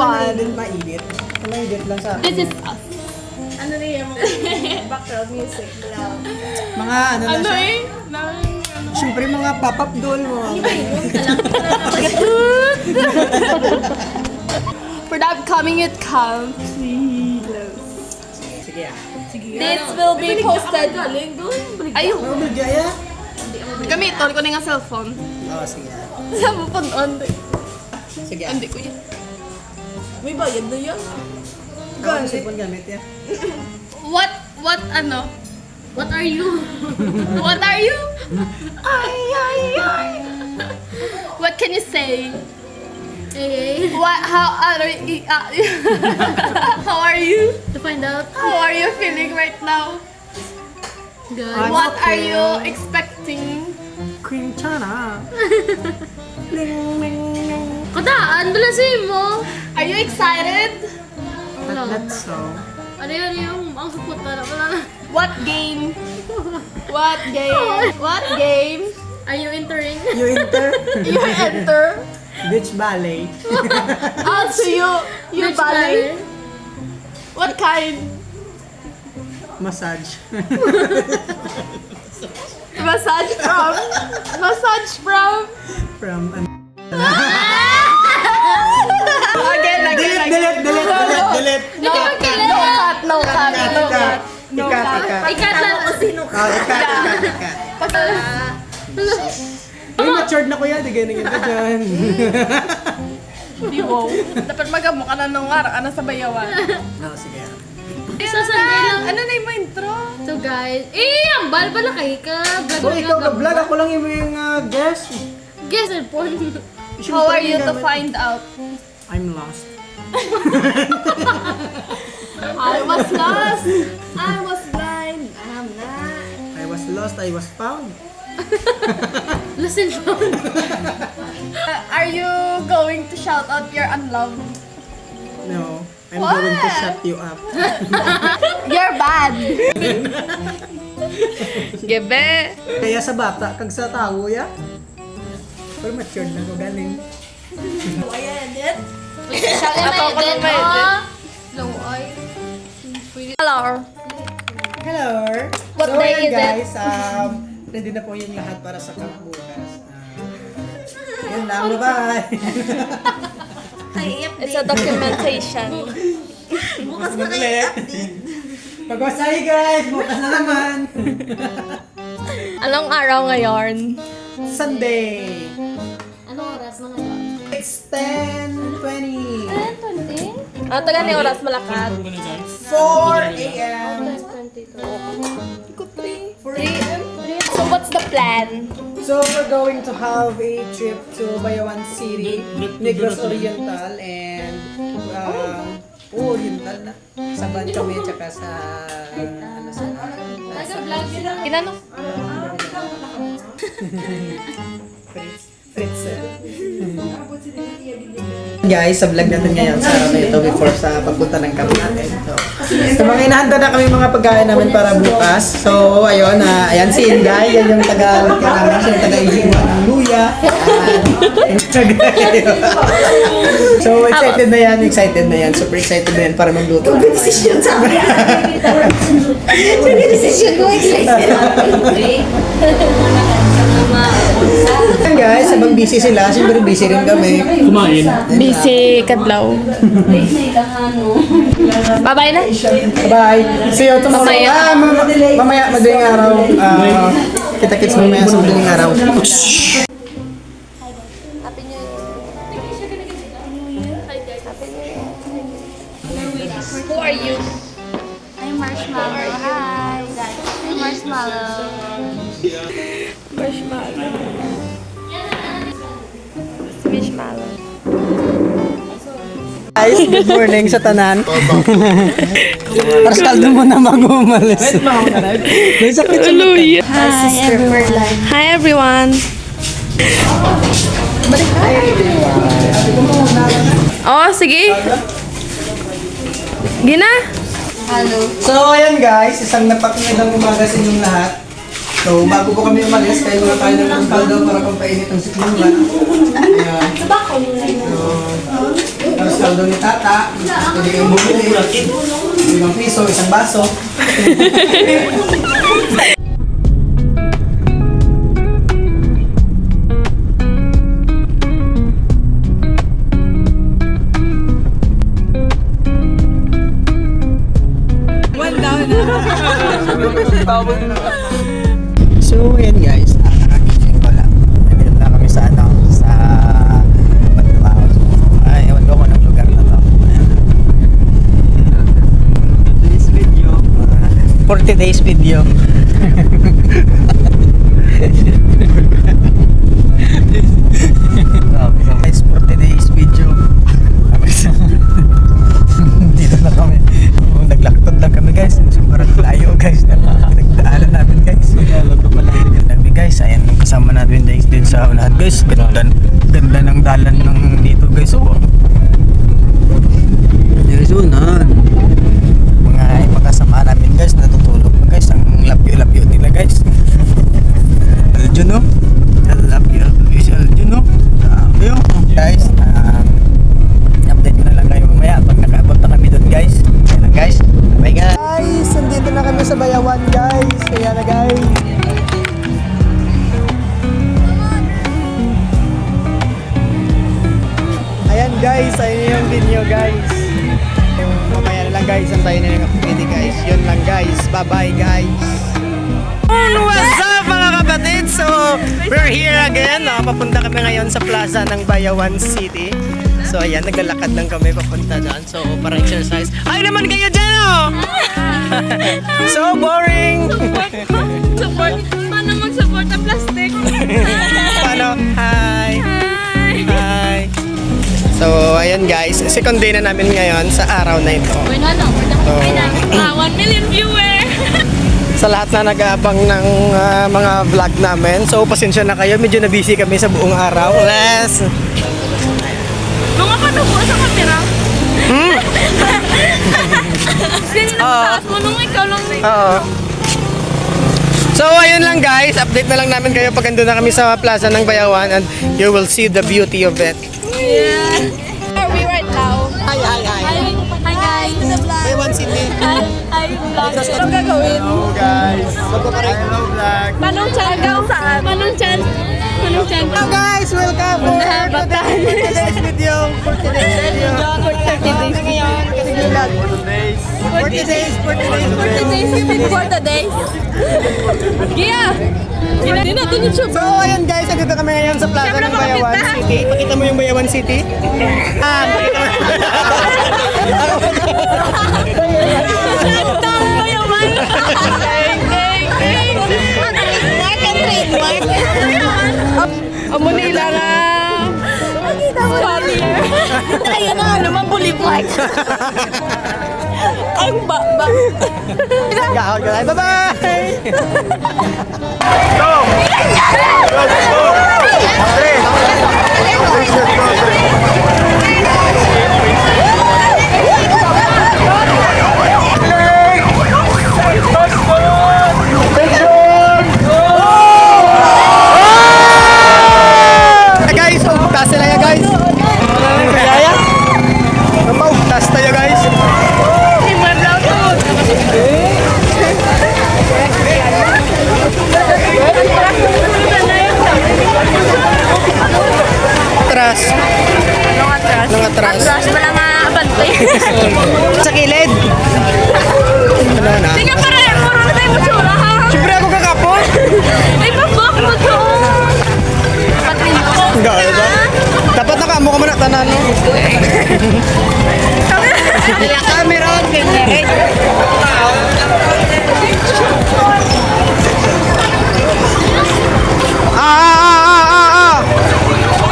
one. Mainit. Mainit lang sa akin. This is us. Ano na yung background music lang. Mga ano na siya. Siyempre mga pop-up doll mo. For the upcoming it comes. Sige ah. This will be posted. Ayun. Ano ba Jaya? Gamiton ko na nga cellphone. Oo, sige ah. Sa pupunon. Sige ah. Hindi ko yan. May bayad na yan. Ako cellphone gamit ya. What ano? What are you? What are you? Ay. What can you say? How are you? To find out. How are you feeling right now? Good. I'm What are okay. you expecting? Cream chana. Kadaan, balasin mo. Are you excited? That's so. Ano yun yung ang kaputa na wala na. What game? What game? What game? Are you entering? You enter You enter? beach ballet. Also you ballet? What kind? Massage. Massage from? Massage from? From Again. delete. No cut. Ikat lang. Sino ka? Ikat. Uy, matured na kuya, di ganyan ka dyan. Di wow. Dapat magamo ka na nung araw, ano sa bayawan. Oo, sige. Sasanday lang. Ano na yung intro? So guys, ambal pala kay ka. So, ikaw ka-vlog, ako lang yung guest. Guess and porn. How are you to find out? I'm lost. I was lost. I was blind. I'm not. I was lost, I was found. Listen phone. Are you going to shout out your unloved? No, I'm What? going to shut you up. You're bad. Gebe. Kaya sa bata, kag sa tao ya. Pero matured na ko galing. Ako ko nung may edit. Loy. Hello. Hello! What So, day ayan, is it? guys, ready na po yung lahat para sa camp bukas. Yun lang, bye-bye! It's a documentation. Bukas pa kayo update. Pag-wasay guys! Bukas na naman! Anong araw ngayon? Sunday! Anong oras na ngayon? It's 10:20! 10:20? Ano taga ni oras malakad? 4 a.m. 10:22. 4 a.m. So what's the plan? So we're going to have a trip to Bayawan City, Negros Oriental, and Oriental na. Saban kami tsaka sa Nag-vlog sila. Ginano? Fritz. Guys, sa vlog natin ngayon sa ito before sa pagpunta ng camp natin. So mga inahanda na kami mga pagkain namin para bukas. So ayun, ayan si Inday, yan yung taga namin, siya yung taga-ihiwa ng luya. So excited na yan, super excited na yan para magluto. Decision sa akin. Decision ko excited. Ayan guys, habang busy sila, siyempre busy rin kami. Kumain. Busy kadlaw. Bye-bye na. Bye! See you tomorrow. Mamaya. Mamaya, madaling araw. Kita-kits mamaya sa madaling araw. Happy New Year. Who are you? I'm Marshmallow. Hi, guys. I'm Marshmallow. Marshmallow. Guys, good morning sa tanan. Para sa kaldo mo na mag-umalis. May sakit sa mata. Hi everyone. Hi everyone. Oh, sige. Gina. So, ayan guys, isang napakagandang umaga sa inyong lahat. So, bago po kami umalis, kayo muna tayo ng kaldo para pampainit ang sikmura. Ayan. So, Tapos kaldo ni Tata. Pwede kang bumili. 5 piso, isang baso. So, ayan guys, nakakising ko lang. Nandito na kami sa sa pagtrabaho. Ay, ewan ko kung anong lugar na to. Ayan. 40 days video. Guys, 40 days video. Dito na kami. Naglaktod lang kami guys. Sobrang layo guys. Nagdaanan namin guys. Kami guys, ayan yung kasama natin guys din sa unahan guys. Ganda ng dalan ng dito guys. Oh. Guys, unahan. Mga kasama namin guys, natutulog na guys. Ang lapyo-lapyo nila guys. Aljun no? Lapyo-lapyo si Aljun no? Grabe yun. Guys, update ko na lang kayo mamaya pag nakaabot na kami doon guys. Ayan lang guys. Bye guys. Guys, nandito na kami sa Bayawan guys. Kaya na guys. Ayan guys, ayun yung video guys. Mamaya na lang guys, antayin na yung activity guys. Yun lang guys, bye bye guys. What's up mga kapatid? So, we're here again. Papunta kami ngayon sa plaza ng Bayawan City. So ayan, naglalakad lang kami papunta doon. So, para exercise. Ay naman kayo dyan oh! So boring! Support. Paano mag-support ang plastic? Paano? Hi! Hi! So, ayan guys. Second day na namin ngayon sa araw na ito. We're not on. So, 1 million viewer! sa lahat na nag-aabang ng mga vlog namin. So, pasensya na kayo. Medyo na-busy kami sa buong araw. Let's! Mga katapo sa kamera. Sino na taas mo nung ikaw lang? Oo. So, ayun lang guys. Update na lang namin kayo pag andun na kami sa plaza ng Bayawan and you will see the beauty of it. Yeah. Are we right now? Hi, hi, hi. Hi guys. Bayawan City. Hi vlog. Ano gagawin? Hello guys. Hello vlog. Manong Chan? Saan? Manong Chan? Manong Chan? Hello guys. Welcome for today's video. For today's video. For 30 days. Ngayon, kasi vlog. 40 days. 40 days. Yeah. Hindi na YouTube. So, ayun guys, andito kami ngayon sa plaza ng Bayawan City. Pakita mo yung Bayawan City. Pakita mo. Tang mo yung man. Mark and trademark. Amo nila na. Ayun na naman bully-black. Ang ba. Bye-bye! Guys, tas sila ya guys. Kaya? Tas tayo guys. Atras. Nung atras. Atras mo lang abante. Sa kilid. Ano na? Sige pa rin. Muro na tayo mo tsura ha. Siyempre ako kakapon. Ay, babak mo to. Patrino. Gala. Dapat nakamo ka muna tanan no. Camera on ganyan.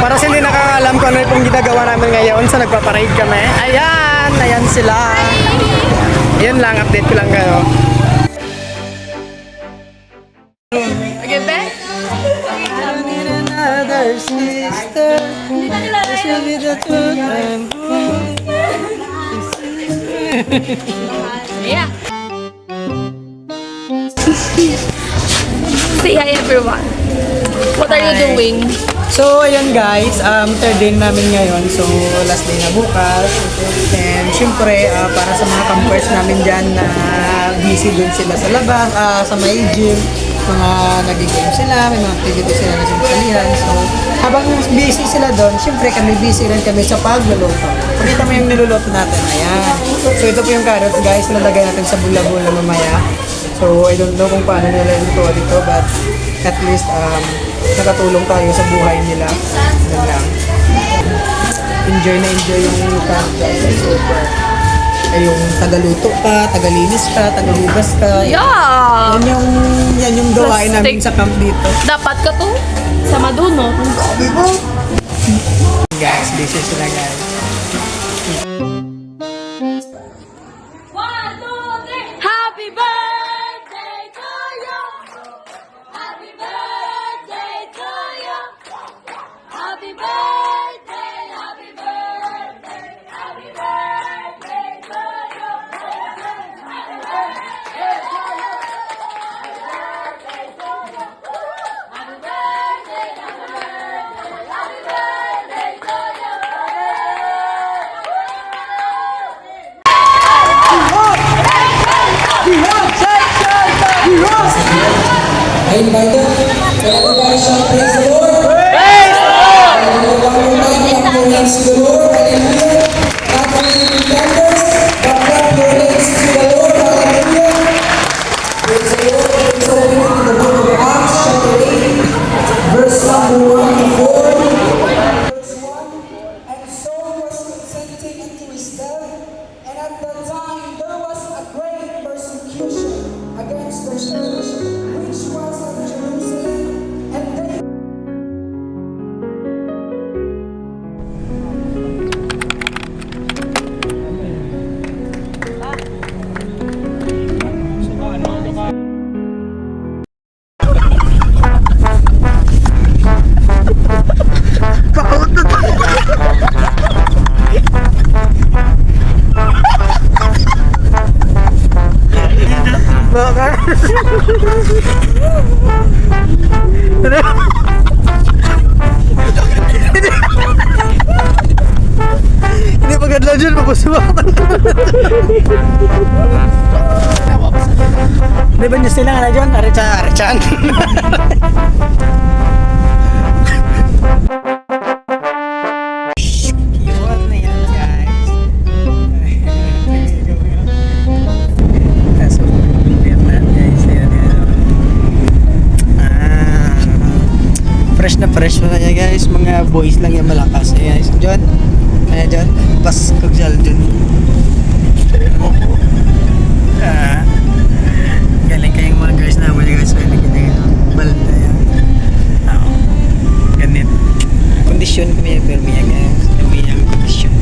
Para sa hindi nakakalam kung ano yung ginagawa namin ngayon sa nagpaparade kami. Ayan sila. Ayan lang, update ko lang kayo. Okay, be? Another sister. This will be the time. Yeah. Say hi everyone. What are you doing? So, ayun guys, third day namin ngayon. So, last day na bukas. And syempre, para sa mga campers namin dyan na busy dun sila sa labas, sa may gym, mga nag-game sila, may mga activities sila na sinasalihan. So, habang busy sila doon, syempre kami busy rin kami sa pagluluto. Pakita mo yung niluluto natin. Ayan. So, ito po yung carrots guys, lalagay natin sa bula-bula mamaya. So, I don't know kung paano nila ito dito, but at least nakatulong tayo sa buhay nila. Ganun lang. Enjoy na enjoy yung camp guys. Super. Ay yung tagaluto ka, tagalinis ka, tagahugas ka. Yeah! Yan yung gawain namin sa camp dito. Dapat ka to sa madunot. Guys, busy sila guys. Happy birthday to you. Happy birthday to you. Happy birthday, happy birthday, happy birthday to you. Happy birthday to you. Happy birthday to you. Happy birthday, happy birthday, happy birthday to you. I invite everybody shout praise the Lord. Praise the Lord. One more time, clap your hands to the Lord. Hallelujah. Not only pretenders, but clap your hands to the Lord. Hallelujah. Praise the Lord. Let's open it to the book of Acts, chapter 8, verse number 1 to 4. Verse 1. And Saul was consenting unto his death, and at that time there was a great persecution against the church which was at Jerusalem, and they Hindi pagkadlaw dyan, mapasuwak. Di ba nyo sila nga na dyan? Arichan. Yun na yan guys. Kaso, Vietnam guys. Fresh na fresh mo na niya guys. Mga boys lang yung malakas. Ayan, John. Ayan, John. Pas kugsal dun. Galing kayong mga guys naman yung guys. Galing kayong balad na yan. Ganit. Kondisyon kami yung permiya guys. Kami yung kondisyon.